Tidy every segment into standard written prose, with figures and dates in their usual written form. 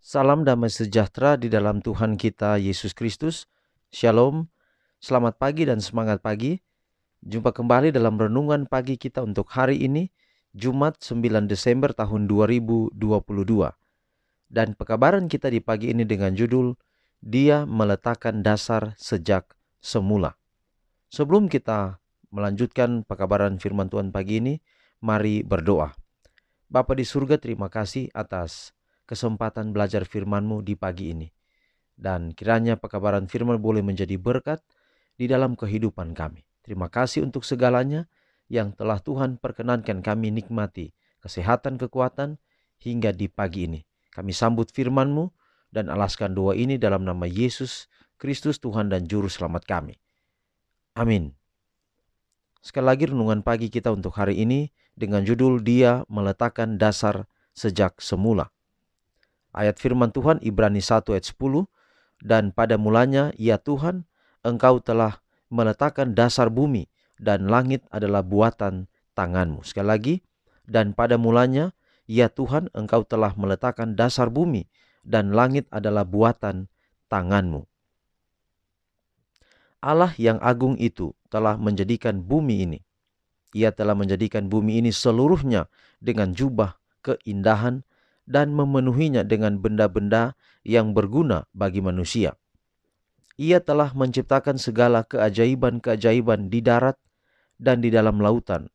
Salam damai sejahtera di dalam Tuhan kita Yesus Kristus. Shalom, selamat pagi dan semangat pagi. Jumpa kembali dalam renungan pagi kita untuk hari ini, Jumat 9 Desember tahun 2022. Dan pekabaran kita di pagi ini dengan judul, Dia meletakkan dasar sejak semula. Sebelum kita melanjutkan pekabaran firman Tuhan pagi ini, mari berdoa. Bapa di surga, terima kasih atas kesempatan belajar firman-Mu di pagi ini. Dan kiranya pekabaran firman boleh menjadi berkat di dalam kehidupan kami. Terima kasih untuk segalanya yang telah Tuhan perkenankan kami nikmati. Kesehatan, kekuatan hingga di pagi ini. Kami sambut firman-Mu dan alaskan doa ini dalam nama Yesus Kristus Tuhan dan Juru Selamat kami. Amin. Sekali lagi renungan pagi kita untuk hari ini dengan judul Dia meletakkan dasar sejak semula. Ayat firman Tuhan Ibrani 1 ayat 10, dan pada mulanya ya Tuhan, Engkau telah meletakkan dasar bumi dan langit adalah buatan tangan-Mu. Sekali lagi, dan pada mulanya ya Tuhan, Engkau telah meletakkan dasar bumi dan langit adalah buatan tangan-Mu. Allah yang agung itu telah menjadikan bumi ini. Ia telah menjadikan bumi ini seluruhnya dengan jubah keindahan dan memenuhinya dengan benda-benda yang berguna bagi manusia. Ia telah menciptakan segala keajaiban-keajaiban di darat dan di dalam lautan.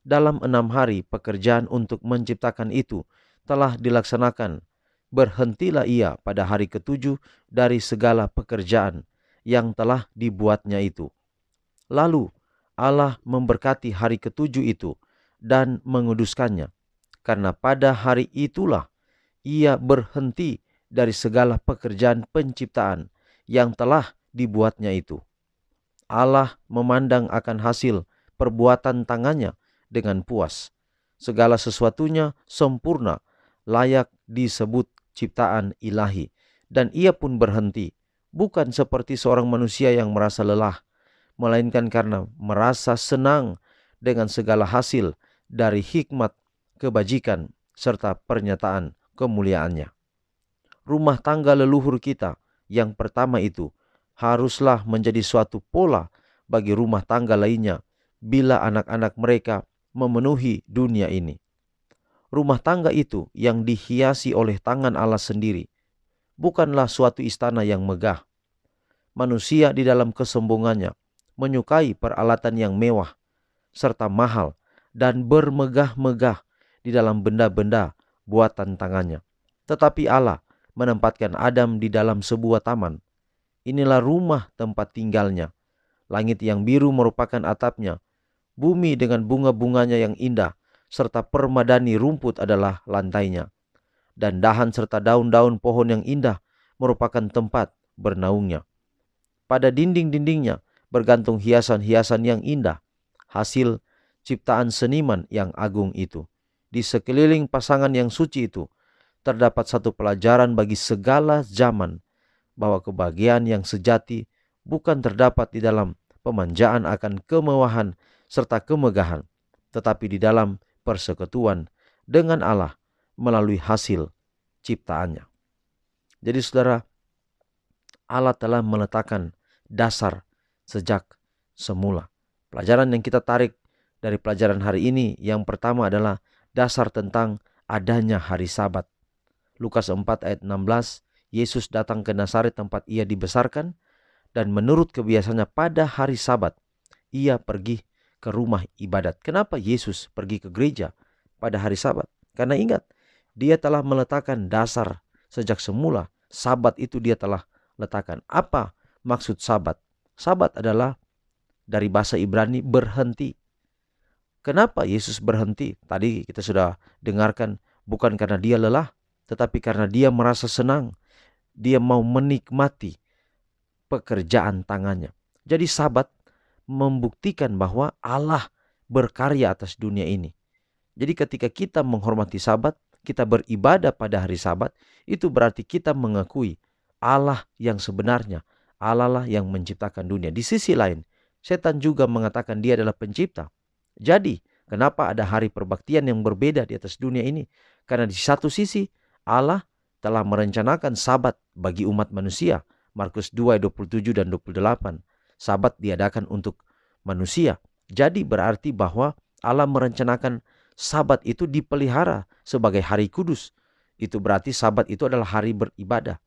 Dalam 6 hari pekerjaan untuk menciptakan itu telah dilaksanakan. Berhentilah ia pada hari ke-7 dari segala pekerjaan yang telah dibuatnya itu. Lalu Allah memberkati hari ke-7 itu dan menguduskannya. Karena pada hari itulah ia berhenti dari segala pekerjaan penciptaan yang telah dibuatnya itu. Allah memandang akan hasil perbuatan tangannya dengan puas. Segala sesuatunya sempurna, layak disebut ciptaan ilahi. Dan ia pun berhenti, bukan seperti seorang manusia yang merasa lelah, melainkan karena merasa senang dengan segala hasil dari hikmat, kebajikan, serta pernyataan kemuliaannya. Rumah tangga leluhur kita yang pertama itu haruslah menjadi suatu pola bagi rumah tangga lainnya bila anak-anak mereka memenuhi dunia ini. Rumah tangga itu yang dihiasi oleh tangan Allah sendiri bukanlah suatu istana yang megah. Manusia di dalam kesombongannya menyukai peralatan yang mewah serta mahal dan bermegah-megah di dalam benda-benda buatan tangannya. Tetapi Allah menempatkan Adam di dalam sebuah taman. Inilah rumah tempat tinggalnya. Langit yang biru merupakan atapnya. Bumi dengan bunga-bunganya yang indah serta permadani rumput adalah lantainya. Dan dahan serta daun-daun pohon yang indah merupakan tempat bernaungnya. Pada dinding-dindingnya bergantung hiasan-hiasan yang indah, hasil ciptaan seniman yang agung itu. Di sekeliling pasangan yang suci itu terdapat satu pelajaran bagi segala zaman, bahwa kebahagiaan yang sejati bukan terdapat di dalam pemanjaan akan kemewahan serta kemegahan, tetapi di dalam persekutuan dengan Allah melalui hasil ciptaannya. Jadi saudara, Allah telah meletakkan dasar sejak semula. Pelajaran yang kita tarik dari pelajaran hari ini yang pertama adalah dasar tentang adanya hari Sabat. Lukas 4 ayat 16, Yesus datang ke Nazaret tempat ia dibesarkan, dan menurut kebiasaannya pada hari Sabat ia pergi ke rumah ibadat. Kenapa Yesus pergi ke gereja pada hari Sabat? Karena ingat, dia telah meletakkan dasar sejak semula. Sabat itu dia telah letakkan. Apa maksud Sabat? Sabat adalah dari bahasa Ibrani berhenti. Kenapa Yesus berhenti? Tadi kita sudah dengarkan, bukan karena dia lelah, tetapi karena dia merasa senang. Dia mau menikmati pekerjaan tangannya. Jadi Sabat membuktikan bahwa Allah berkarya atas dunia ini. Jadi ketika kita menghormati Sabat, kita beribadah pada hari Sabat, itu berarti kita mengakui Allah yang sebenarnya, Allah lah yang menciptakan dunia. Di sisi lain, setan juga mengatakan dia adalah pencipta. Jadi, kenapa ada hari perbaktian yang berbeda di atas dunia ini? Karena di satu sisi Allah telah merencanakan sabat bagi umat manusia. Markus 2 ayat 27 dan 28. Sabat diadakan untuk manusia. Jadi berarti bahwa Allah merencanakan sabat itu dipelihara sebagai hari kudus. Itu berarti sabat itu adalah hari beribadah.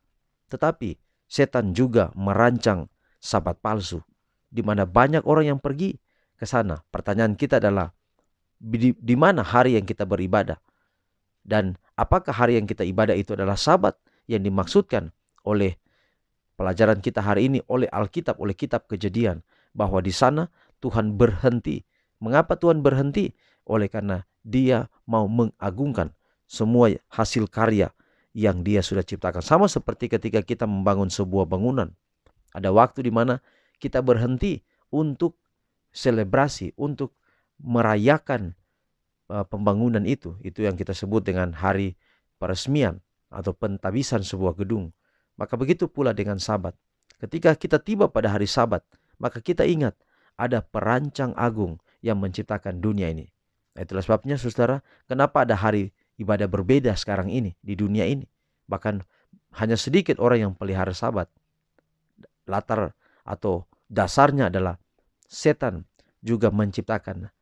Tetapi setan juga merancang sabat palsu, di mana banyak orang yang pergi ke sana. Pertanyaan kita adalah, di mana hari yang kita beribadah? Dan apakah hari yang kita ibadah itu adalah sabat yang dimaksudkan oleh pelajaran kita hari ini, oleh Alkitab, oleh kitab Kejadian, bahwa di sana Tuhan berhenti. Mengapa Tuhan berhenti? Oleh karena Dia mau mengagungkan semua hasil karya yang Dia sudah ciptakan. Sama seperti ketika kita membangun sebuah bangunan. Ada waktu di mana kita berhenti untuk selebrasi, untuk merayakan pembangunan itu. Itu yang kita sebut dengan hari peresmian atau pentabisan sebuah gedung. Maka begitu pula dengan sabat. Ketika kita tiba pada hari sabat, maka kita ingat ada perancang agung yang menciptakan dunia ini. Itulah sebabnya saudara, kenapa ada hari ibadah berbeda sekarang ini di dunia ini. Bahkan hanya sedikit orang yang pelihara sabat. Latar atau dasarnya adalah setan juga menciptakan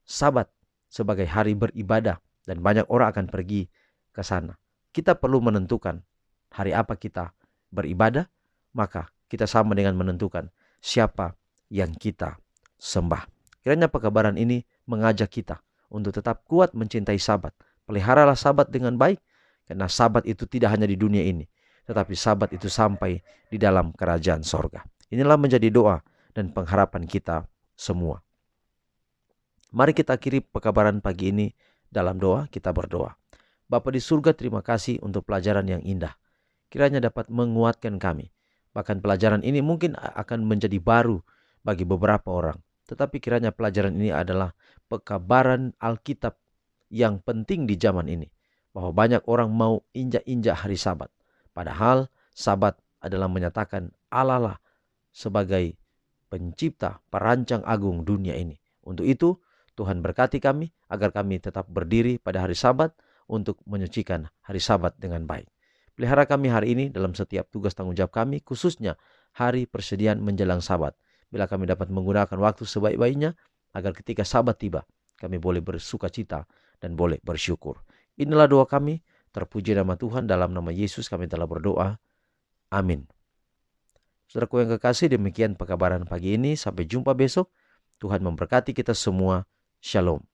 sabat sebagai hari beribadah, dan banyak orang akan pergi ke sana. Kita perlu menentukan hari apa kita beribadah, maka kita sama dengan menentukan siapa yang kita sembah. Kiranya pekabaran ini mengajak kita untuk tetap kuat mencintai sabat. Peliharalah sabat dengan baik, karena sabat itu tidak hanya di dunia ini, tetapi sabat itu sampai di dalam kerajaan sorga. Inilah menjadi doa dan pengharapan kita semua. Mari kita akhiri pekabaran pagi ini dalam doa. Kita berdoa. Bapa di surga, terima kasih untuk pelajaran yang indah. Kiranya dapat menguatkan kami. Bahkan pelajaran ini mungkin akan menjadi baru bagi beberapa orang. Tetapi kiranya pelajaran ini adalah pekabaran Alkitab yang penting di zaman ini. Bahwa banyak orang mau injak-injak hari sabat. Padahal sabat adalah menyatakan Allah lah sebagai pencipta, perancang agung dunia ini. Untuk itu Tuhan berkati kami agar kami tetap berdiri pada hari sabat untuk menyucikan hari sabat dengan baik. Pelihara kami hari ini dalam setiap tugas tanggung jawab kami, khususnya hari persediaan menjelang sabat. Bila kami dapat menggunakan waktu sebaik-baiknya, agar ketika sabat tiba, kami boleh bersuka cita dan boleh bersyukur. Inilah doa kami, terpuji nama Tuhan, dalam nama Yesus kami telah berdoa. Amin. Saudaraku yang kekasih, demikian pekabaran pagi ini. Sampai jumpa besok. Tuhan memberkati kita semua. Shalom.